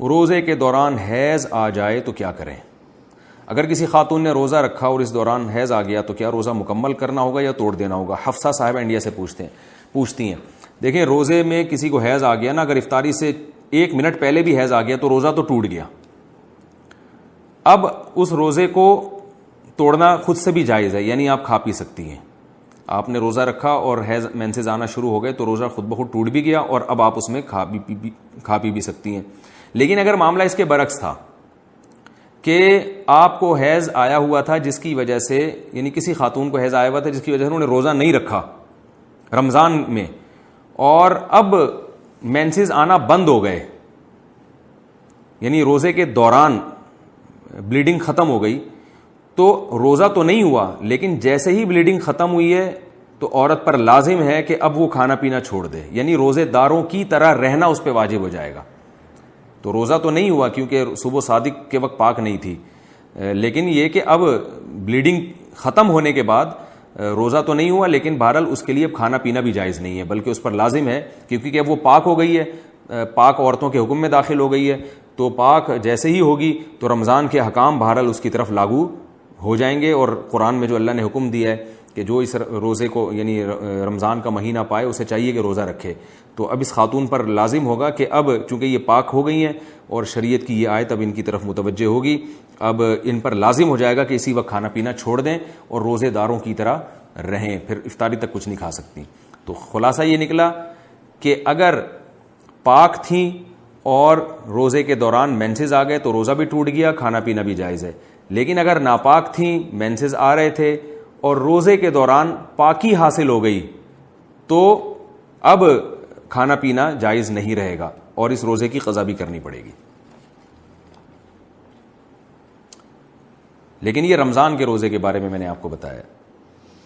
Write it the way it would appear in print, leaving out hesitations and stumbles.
روزے کے دوران حیض آ جائے تو کیا کریں؟ اگر کسی خاتون نے روزہ رکھا اور اس دوران حیض آ گیا تو کیا روزہ مکمل کرنا ہوگا یا توڑ دینا ہوگا؟ حفصہ صاحب انڈیا سے پوچھتی ہیں. دیکھیں روزے میں کسی کو حیض آ گیا نا, اگر افطاری سے 1 منٹ پہلے بھی حیض آ گیا تو روزہ تو ٹوٹ گیا. اب اس روزے کو توڑنا خود سے بھی جائز ہے, یعنی آپ کھا پی سکتی ہیں. آپ نے روزہ رکھا اور حیض مینسز آنا شروع ہو گئے تو روزہ خود بخود ٹوٹ بھی گیا اور اب آپ اس میں کھا پی بھی سکتی ہیں. لیکن اگر معاملہ اس کے برعکس تھا کہ آپ کو حیض آیا ہوا تھا جس کی وجہ سے, یعنی کسی خاتون کو حیض آیا ہوا تھا جس کی وجہ سے انہوں نے روزہ نہیں رکھا رمضان میں, اور اب مینسز آنا بند ہو گئے, یعنی روزے کے دوران بلیڈنگ ختم ہو گئی, تو روزہ تو نہیں ہوا, لیکن جیسے ہی بلیڈنگ ختم ہوئی ہے تو عورت پر لازم ہے کہ اب وہ کھانا پینا چھوڑ دے, یعنی روزے داروں کی طرح رہنا اس پہ واجب ہو جائے گا. تو روزہ تو نہیں ہوا کیونکہ صبح صادق کے وقت پاک نہیں تھی, لیکن یہ کہ اب بلیڈنگ ختم ہونے کے بعد روزہ تو نہیں ہوا, لیکن بہرحال اس کے لیے اب کھانا پینا بھی جائز نہیں ہے, بلکہ اس پر لازم ہے کیونکہ اب وہ پاک ہو گئی ہے, پاک عورتوں کے حکم میں داخل ہو گئی ہے. تو پاک جیسے ہی ہوگی تو رمضان کے احکام بہرحال اس کی طرف لاگو ہو جائیں گے. اور قرآن میں جو اللہ نے حکم دیا ہے کہ جو اس روزے کو یعنی رمضان کا مہینہ پائے اسے چاہیے کہ روزہ رکھے, تو اب اس خاتون پر لازم ہوگا کہ اب چونکہ یہ پاک ہو گئی ہیں اور شریعت کی یہ آیت اب ان کی طرف متوجہ ہوگی, اب ان پر لازم ہو جائے گا کہ اسی وقت کھانا پینا چھوڑ دیں اور روزے داروں کی طرح رہیں, پھر افطاری تک کچھ نہیں کھا سکتی. تو خلاصہ یہ نکلا کہ اگر پاک تھیں اور روزے کے دوران مینسز آ گئے تو روزہ بھی ٹوٹ گیا, کھانا پینا بھی جائز ہے. لیکن اگر ناپاک تھیں, مینسز آ رہے تھے اور روزے کے دوران پاکی حاصل ہو گئی تو اب کھانا پینا جائز نہیں رہے گا اور اس روزے کی قضا بھی کرنی پڑے گی. لیکن یہ رمضان کے روزے کے بارے میں نے آپ کو بتایا.